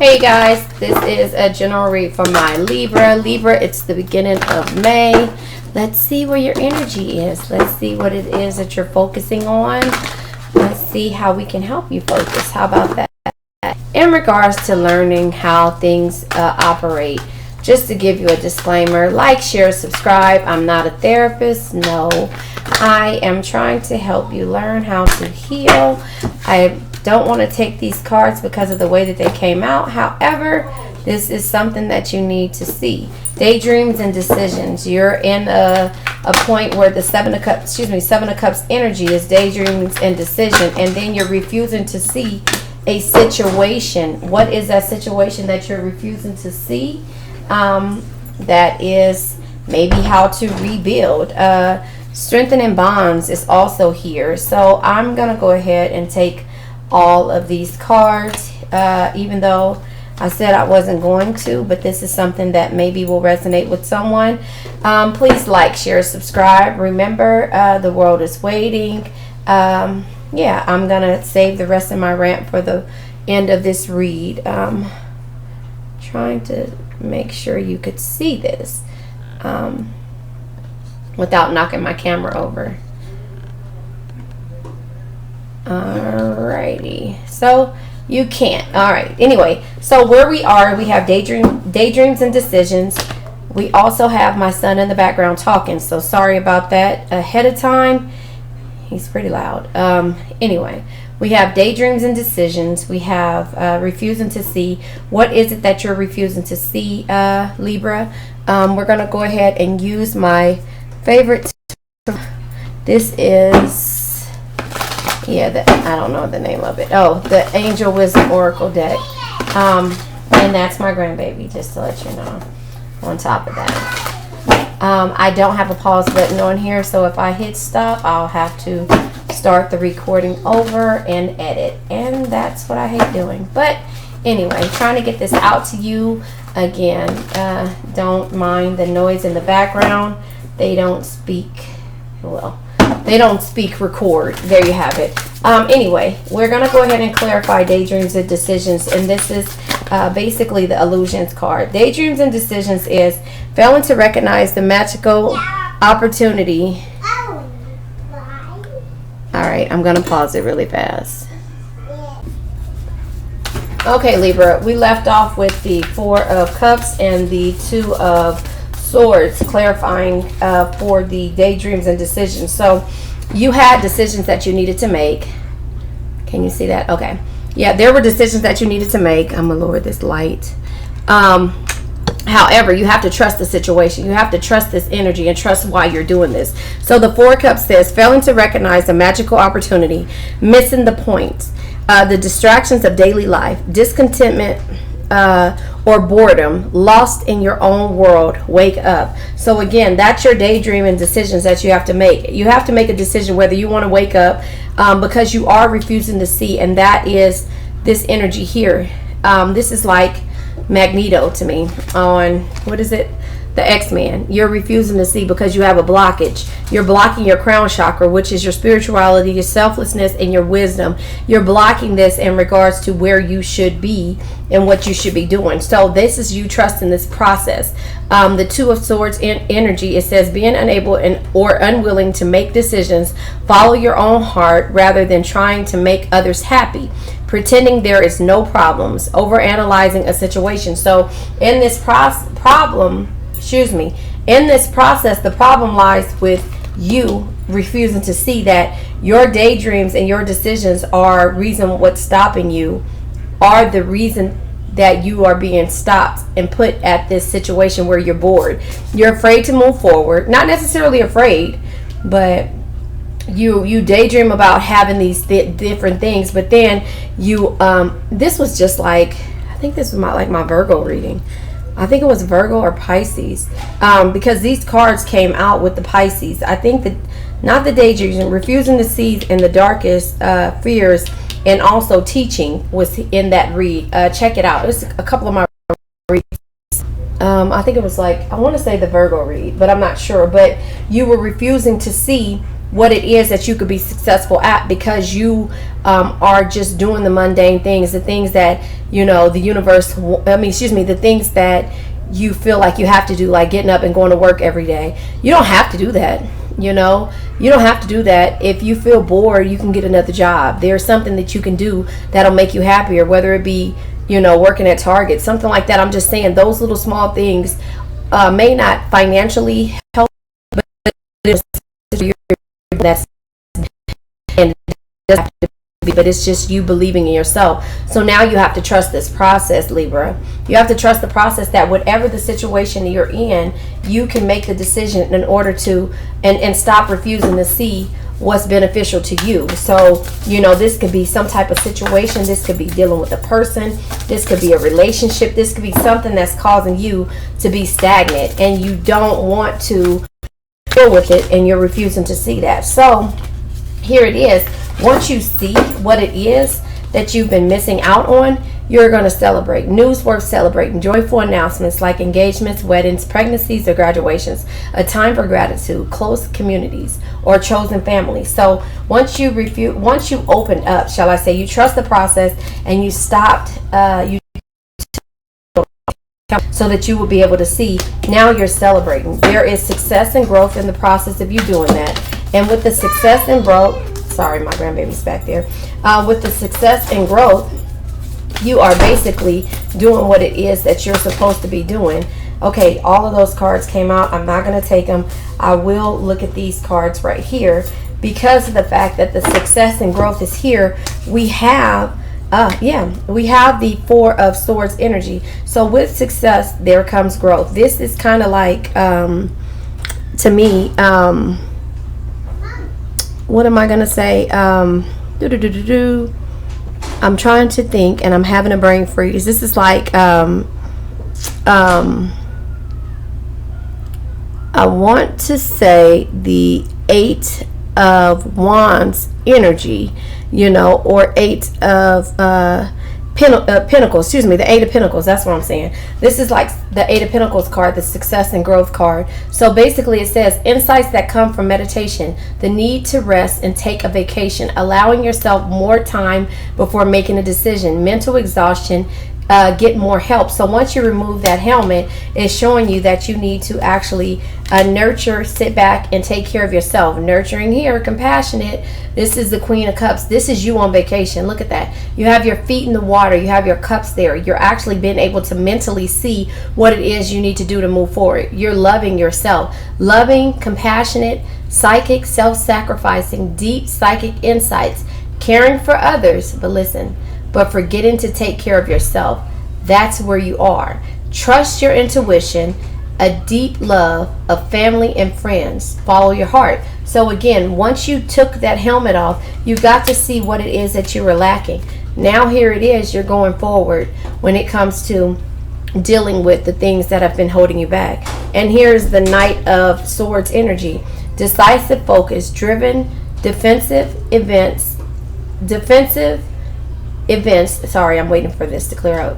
Hey guys, this is a general read for my Libra. Libra, it's the beginning of May. Let's see where your energy is. Let's see what it is that you're focusing on. Let's see how we can help you focus. How about that? In regards to learning how things operate, just to give you a disclaimer, like, share, subscribe. I'm not a therapist. No, I am trying to help you learn how to heal. I don't want to take these cards because of the way that they came out. However, this is something that you need to see. Daydreams and decisions. You're in a point where the Seven of Cups energy is daydreams and decision, and then you're refusing to see a situation. What is that situation that you're refusing to see? That is maybe how to rebuild. Strengthening bonds is also here. So I'm gonna go ahead and take all of these cards, even though I said I wasn't going to, but this is something that maybe will resonate with someone. Please like, share, subscribe. Remember, the world is waiting. Yeah, I'm gonna save the rest of my rant for the end of this read. Trying to make sure you could see this without knocking my camera over. Alrighty, so you can't. Alright, anyway, so where we are, we have daydreams and decisions. We also have my son in the background talking, so sorry about that ahead of time. He's pretty loud. Anyway, we have daydreams and decisions. We have refusing to see. What is it that you're refusing to see, Libra? We're gonna go ahead and use my favorite. This is, yeah, I don't know the name of it. Oh, the Angel Wisdom Oracle deck. And that's my grandbaby, just to let you know. On top of that, I don't have a pause button on here, so if I hit stop, I'll have to start the recording over and edit, and that's what I hate doing. But anyway, trying to get this out to you again. Don't mind the noise in the background. They don't speak, well, they don't speak, record. There you have it. Anyway, we're going to go ahead and clarify daydreams and decisions. And this is basically the illusions card. Daydreams and decisions is failing to recognize the magical opportunity. Alright, I'm going to pause it really fast. Okay, Libra, we left off with the Four of Cups and the Two of Swords, clarifying for the daydreams and decisions. So you had decisions that you needed to make. Can you see that? Okay. Yeah, there were decisions that you needed to make. I'm gonna lower this light. However, you have to trust the situation. You have to trust this energy and trust why you're doing this. So the Four of Cups says failing to recognize the magical opportunity, missing the point, the distractions of daily life, discontentment, or boredom, lost in your own world. Wake up. So again, that's your daydream and decisions that you have to make. You have to make a decision whether you want to wake up, because you are refusing to see, and that is this energy here. This is like Magneto to me on, what is it? The X-Men. You're refusing to see because you have a blockage. You're blocking your crown chakra, which is your spirituality, your selflessness, and your wisdom. You're blocking this in regards to where you should be and what you should be doing. So this is you trusting this process. The Two of Swords energy, it says being unable or unwilling to make decisions, follow your own heart rather than trying to make others happy, pretending there is no problems, overanalyzing a situation. So in this in this process, the problem lies with you refusing to see that your daydreams and your decisions are reason what's stopping you, are the reason that you are being stopped and put at this situation where you're bored. You're afraid to move forward. Not necessarily afraid, but you daydream about having these different things, but then you this was just like, I think this was my Virgo reading. I think it was Virgo or Pisces, because these cards came out with the Pisces. I think that not the daydreaming, refusing to see in the darkest fears, and also teaching was in that read. Check it out. It was a couple of my reads. I think it was like, I want to say the Virgo read, but I'm not sure. But you were refusing to see what it is that you could be successful at, because you are just doing the mundane things, the things that, you know, the universe, the things that you feel like you have to do, like getting up and going to work every day. You don't have to do that. You know, you don't have to do that. If you feel bored, you can get another job. There's something that you can do that'll make you happier, whether it be, you know, working at Target, something like that. I'm just saying those little small things may not financially help, but that's, and it doesn't have to be, but it's just you believing in yourself. So now you have to trust this process, Libra. You have to trust the process that whatever the situation you're in, you can make the decision in order to and stop refusing to see what's beneficial to you. So, you know, this could be some type of situation. This could be dealing with a person. This could be a relationship. This could be something that's causing you to be stagnant, and you don't want to deal with it, and you're refusing to see that. So here it is. Once you see what it is that you've been missing out on, you're going to celebrate. News worth celebrating. Joyful announcements like engagements, weddings, pregnancies, or graduations. A time for gratitude, close communities, or chosen families. So once you opened up, shall I say, you trust the process, and you stopped, so that you will be able to see. Now you're celebrating. There is success and growth in the process of you doing that. And with the success and growth, sorry, my grandbaby's back there. With the success and growth, you are basically doing what it is that you're supposed to be doing. Okay, all of those cards came out. I'm not going to take them. I will look at these cards right here, because of the fact that the success and growth is here. We have we have the Four of Swords energy. So with success, there comes growth. This is kind of like, to me, what am I going to say? I'm trying to think, and I'm having a brain freeze. This is like, I want to say the Eight of Wands energy, you know, or Eight of Pentacles, the Eight of Pentacles, that's what I'm saying. This is like the Eight of Pentacles card, the success and growth card. So basically it says insights that come from meditation, the need to rest and take a vacation, allowing yourself more time before making a decision, mental exhaustion, get more help. So once you remove that helmet, it's showing you that you need to actually nurture, sit back and take care of yourself. Nurturing here, compassionate. This is the Queen of Cups. This is you on vacation. Look at that. You have your feet in the water. You have your cups there. You're actually being able to mentally see what it is you need to do to move forward. You're loving yourself. Loving, compassionate, psychic, self-sacrificing, deep psychic insights, caring for others. But listen, but forgetting to take care of yourself. That's where you are. Trust your intuition, a deep love of family and friends. Follow your heart. So again, once you took that helmet off, you got to see what it is that you were lacking. Now here it is, you're going forward when it comes to dealing with the things that have been holding you back. And here's the Knight of Swords energy. Decisive focus, driven, defensive events, sorry, I'm waiting for this to clear out.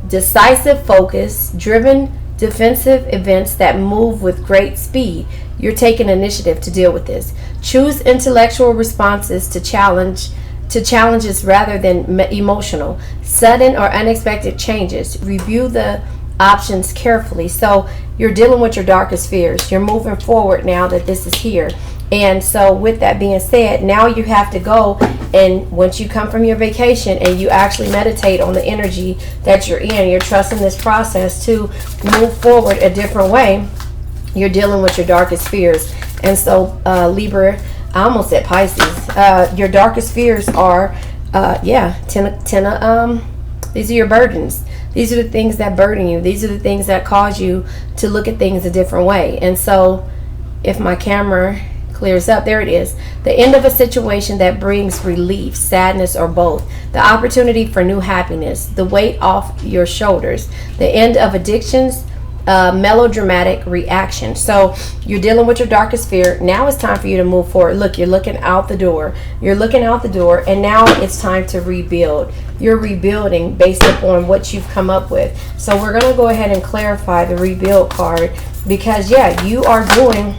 Decisive focus, driven, defensive events that move with great speed. You're taking initiative to deal with this. Choose intellectual responses to challenges rather than emotional. Sudden or unexpected changes. Review the options carefully. So you're dealing with your darkest fears. You're moving forward now that this is here. And so with that being said, now you have to go, and once you come from your vacation and you actually meditate on the energy that you're in, you're trusting this process to move forward a different way. You're dealing with your darkest fears. And so Libra, I almost said Pisces, your darkest fears are these are your burdens. These are the things that burden you. These are the things that cause you to look at things a different way. And so if my camera clears up, there it is. The end of a situation that brings relief, sadness, or both. The opportunity for new happiness. The weight off your shoulders. The end of addictions, melodramatic reaction. So you're dealing with your darkest fear. Now it's time for you to move forward. Look, you're looking out the door. You're looking out the door, and now it's time to rebuild. You're rebuilding based upon what you've come up with. So we're going to go ahead and clarify the rebuild card. because yeah, you are doing,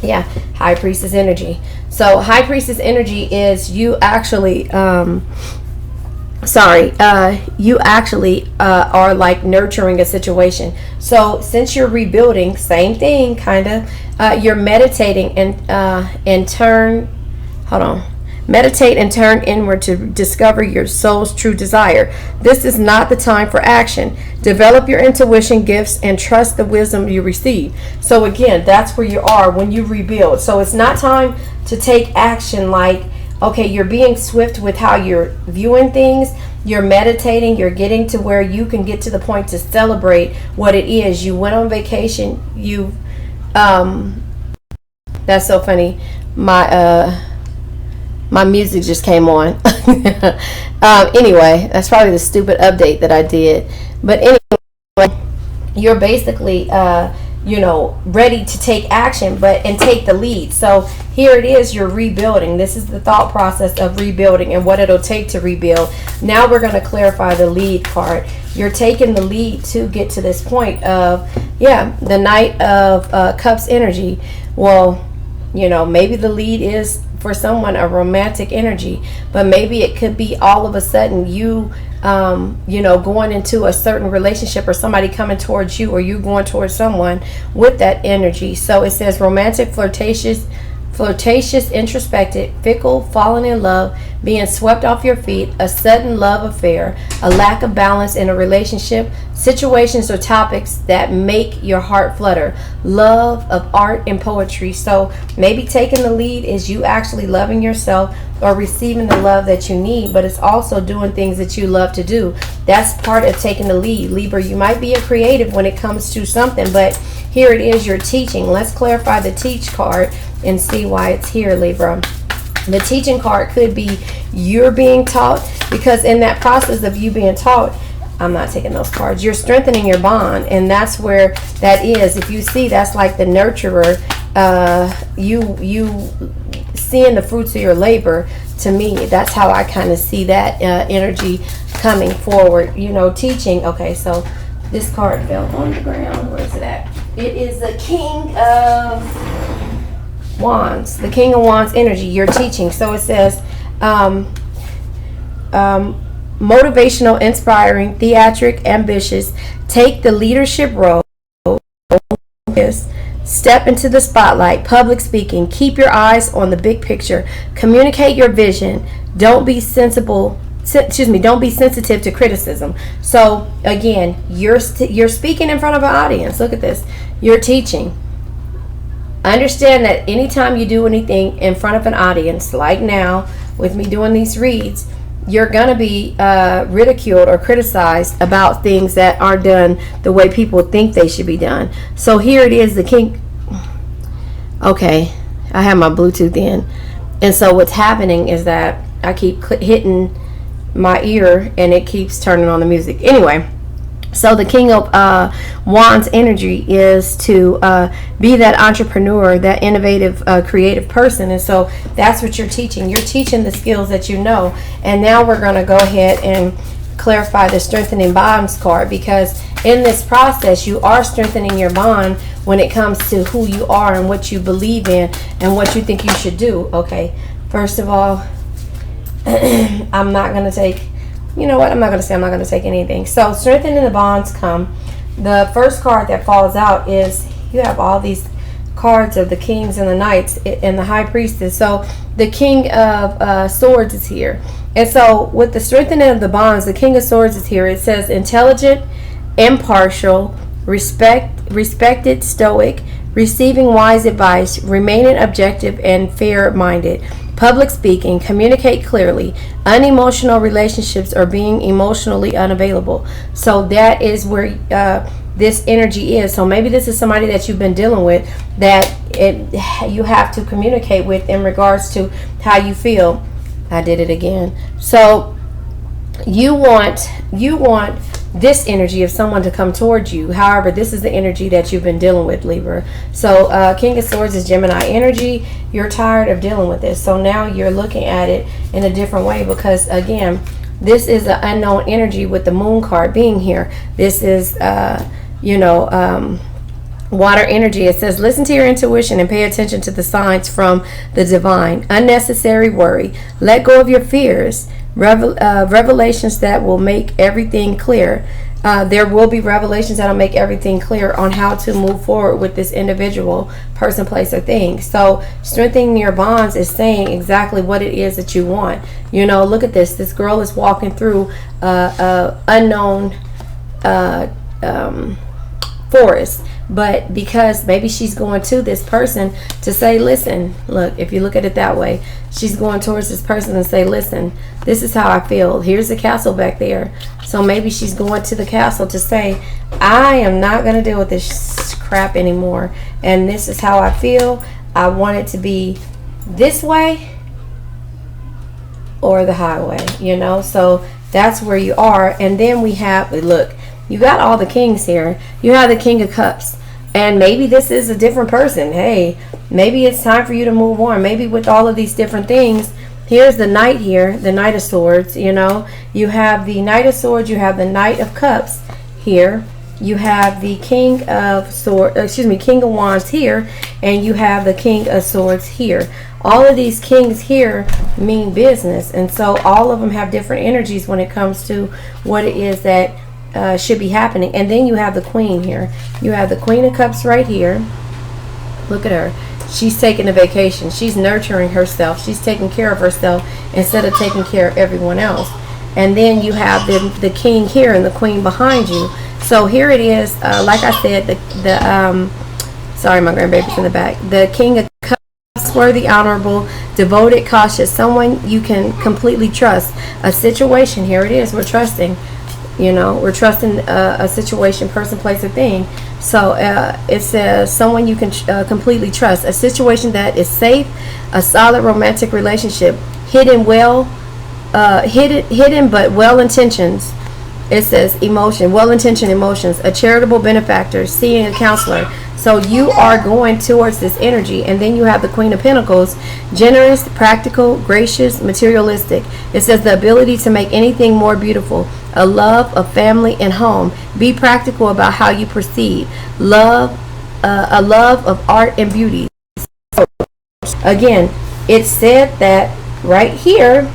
yeah, High Priestess energy. So High Priestess energy is you actually you actually are like nurturing a situation. So since you're rebuilding, same thing kind of, you're meditating and turn, hold on, meditate and turn inward to discover your soul's true desire. This is not the time for action. Develop your intuition gifts and trust the wisdom you receive. So again, that's where you are when you rebuild. So it's not time to take action like, okay, you're being swift with how you're viewing things. You're meditating. You're getting to where you can get to the point to celebrate what it is. You went on vacation. You, that's so funny. My music just came on. Anyway, that's probably the stupid update that I did. But anyway, you're basically, ready to take action, and take the lead. So here it is, you're rebuilding. This is the thought process of rebuilding and what it'll take to rebuild. Now we're going to clarify the lead card. You're taking the lead to get to this point of, the Knight of Cups energy. Well, maybe the lead is for someone a romantic energy, but maybe it could be all of a sudden you going into a certain relationship, or somebody coming towards you, or you going towards someone with that energy. So it says romantic, flirtatious, introspective, fickle, falling in love, being swept off your feet, a sudden love affair, a lack of balance in a relationship, situations or topics that make your heart flutter, love of art and poetry. So maybe taking the lead is you actually loving yourself or receiving the love that you need, but it's also doing things that you love to do. That's part of taking the lead. Libra, you might be a creative when it comes to something, but here it is, you're teaching. Let's clarify the teach card and see why it's here, Libra. The teaching card could be you're being taught, because in that process of you being taught, I'm not taking those cards, you're strengthening your bond, and that's where that is. If you see, that's like the nurturer, you seeing the fruits of your labor. To me, that's how I kind of see that energy coming forward, teaching. Okay, so this card fell on the ground. Where is it at? It is the King of Wands. The King of Wands energy. You're teaching. So it says motivational, inspiring, theatric, ambitious. Take the leadership role. Step into the spotlight. Public speaking. Keep your eyes on the big picture. Communicate your vision. Don't be don't be sensitive to criticism. So again, you're speaking in front of an audience. Look at this. You're teaching. Understand that anytime you do anything in front of an audience, like now with me doing these reads, you're going to be ridiculed or criticized about things that are done the way people think they should be done. So here it is, the King. Okay, I have my Bluetooth in. And so what's happening is that I keep hitting my ear and it keeps turning on the music. Anyway, so the King of Wands energy is to be that entrepreneur, that innovative, creative person. And so that's what you're teaching. You're teaching the skills that you know. And now we're going to go ahead and clarify the strengthening bonds card, because in this process you are strengthening your bond when it comes to who you are and what you believe in and what you think you should do. Okay, first of all, I'm not going to take, I'm not going to take anything. So strengthening the bonds come. The first card that falls out is, you have all these cards of the kings and the knights and the high priestess. So the King of Swords is here. And so with the strengthening of the bonds, the King of Swords is here. It says intelligent, impartial, respected, stoic, receiving wise advice, remaining objective and fair-minded. Public speaking, communicate clearly, unemotional relationships, or being emotionally unavailable. So that is where this energy is. So maybe this is somebody that you've been dealing with that you have to communicate with in regards to how you feel. I did it again. So you want this energy of someone to come towards you. However, this is the energy that you've been dealing with, Libra. So King of Swords is Gemini energy. You're tired of dealing with this. So now you're looking at it in a different way, because again, this is an unknown energy with the Moon card being here. This is Water energy, it says, listen to your intuition and pay attention to the signs from the divine. Unnecessary worry. Let go of your fears. Revelations that will make everything clear. There will be revelations that will make everything clear on how to move forward with this individual, person, place, or thing. So strengthening your bonds is saying exactly what it is that you want. You know, look at this. This girl is walking through unknown forest. But because maybe she's going to this person to say, listen, look, if you look at it that way, she's going towards this person and say, listen, this is how I feel. Here's the castle back there. So maybe she's going to the castle to say, I am not going to deal with this crap anymore. And this is how I feel. I want it to be this way or the highway, you know. So that's where you are. And then we have, look, you got all the kings here. You have the King of Cups. And maybe this is a different person. Hey, maybe it's time for you to move on. Maybe with all of these different things. Here's the Knight here, the Knight of Swords, you know. You have the Knight of Swords, you have the Knight of Cups here. You have the King of Swords, King of Wands here, and you have the King of Swords here. All of these kings here mean business, and so all of them have different energies when it comes to what it is that should be happening. And then you have the Queen here. You have the Queen of Cups right here. Look at her. She's taking a vacation. She's nurturing herself. She's taking care of herself instead of taking care of everyone else. And then you have the King here and the Queen behind you. So here it is. Like I said, sorry, my grandbaby's in the back. The King of Cups, worthy, honorable, devoted, cautious, someone you can completely trust. A situation. Here it is. We're trusting. You know, we're trusting a situation, person, place, or thing. So it says someone you can completely trust. A situation that is safe, a solid romantic relationship, hidden but well-intentions. It says emotion, well-intentioned emotions, a charitable benefactor, seeing a counselor. So you are going towards this energy. And then you have the Queen of Pentacles, generous, practical, gracious, materialistic. It says the ability to make anything more beautiful, a love of family and home. Be practical about how you proceed. A love of art and beauty. So, again, it said that right here,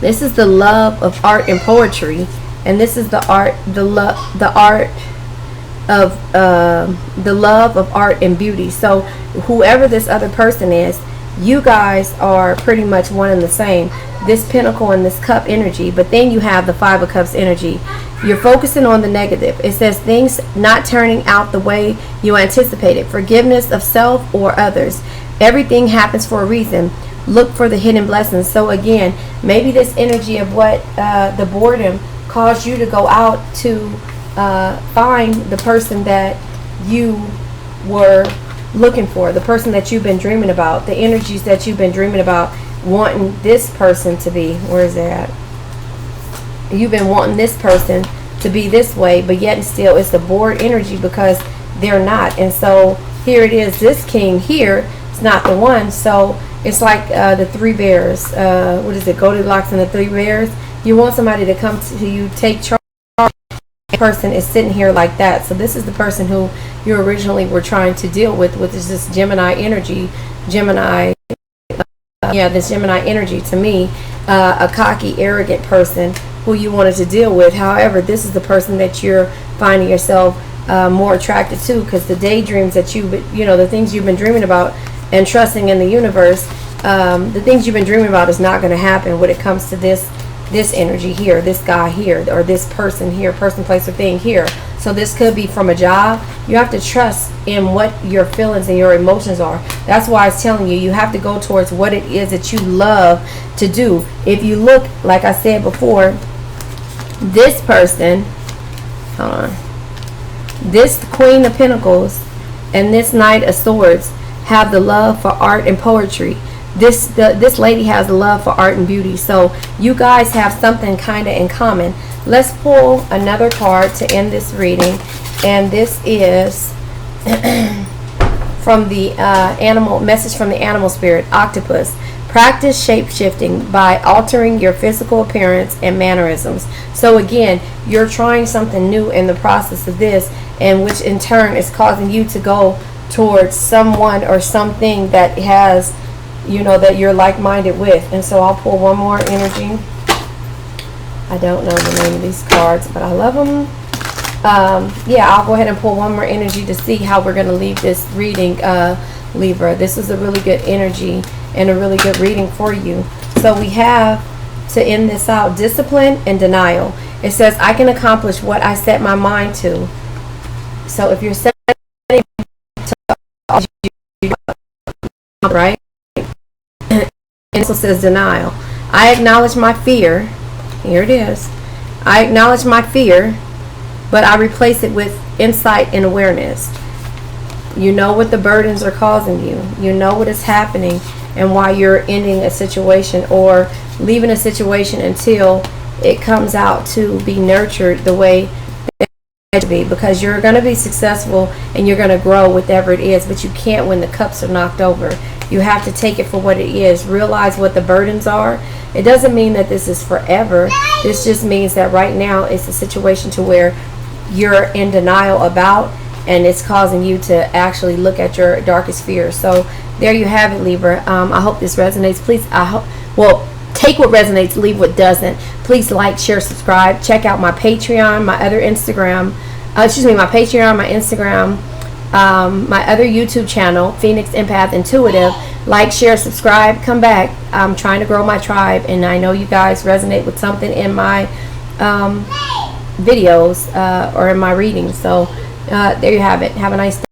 this is the love of art and poetry. And this is the love of art and beauty. So whoever this other person is, you guys are pretty much one and the same. This Pentacle and this Cup energy. But then you have the Five of Cups energy. You're focusing on the negative. It says things not turning out the way you anticipated. Forgiveness of self or others. Everything happens for a reason. Look for the hidden blessings. So again, maybe this energy of what the boredom caused you to go out to find the person that you were looking for, the person that you've been dreaming about, the energies that you've been dreaming about, wanting this person to be. Where is it at? You've been wanting this person to be this way, but yet and still it's the bored energy because they're not. And so here it is, this king here is not the one. So it's like the Three Bears. What is it? Goldilocks and the Three Bears. You want somebody to come to you, take charge. The person is sitting here like that. So this is the person who you originally were trying to deal with is this Gemini energy. This Gemini energy to me, a cocky, arrogant person who you wanted to deal with. However, this is the person that you're finding yourself more attracted to, because the daydreams that the things you've been dreaming about and trusting in the universe, the things you've been dreaming about is not going to happen when it comes to this energy here, this guy here, or this person here, person, place, or thing here. So this could be from a job. You have to trust in what your feelings and your emotions are. That's why it's telling you have to go towards what it is that you love to do. If you look, like I said before, this person, hold on, this Queen of Pentacles and this Knight of Swords have the love for art and poetry. This lady has a love for art and beauty. So you guys have something kind of in common. Let's pull another card to end this reading. And this is from the message from the animal spirit, octopus. Practice shape-shifting by altering your physical appearance and mannerisms. So again, you're trying something new in the process of this, and which in turn is causing you to go towards someone or something that has, you know, that you're like-minded with. And so I'll pull one more energy. I don't know the name of these cards, but I love them. Yeah, I'll go ahead and pull one more energy to see how we're going to leave this reading, Libra. This is a really good energy and a really good reading for you. So we have, to end this out, discipline and denial. It says, I can accomplish what I set my mind to. So if you're setting to, right? And it also says denial. I acknowledge my fear. Here it is. I acknowledge my fear, but I replace it with insight and awareness. You know what the burdens are causing you. You know what is happening and why you're ending a situation or leaving a situation until it comes out to be nurtured the way it should be, because you're going to be successful and you're going to grow whatever it is, but you can't when the cups are knocked over. You have to take it for what it is. Realize what the burdens are. It doesn't mean that this is forever. This just means that right now it's a situation to where you're in denial about, and it's causing you to actually look at your darkest fears. So there you have it, Libra. I hope this resonates. Please, well, take what resonates, leave what doesn't. Please like, share, subscribe. Check out my Patreon, my other Instagram. My Patreon, my Instagram, my other YouTube channel, Phoenix Empath Intuitive. Like, share, subscribe. Come back. I'm trying to grow my tribe, and I know you guys resonate with something in my videos or in my readings. So there you have it. Have a nice day.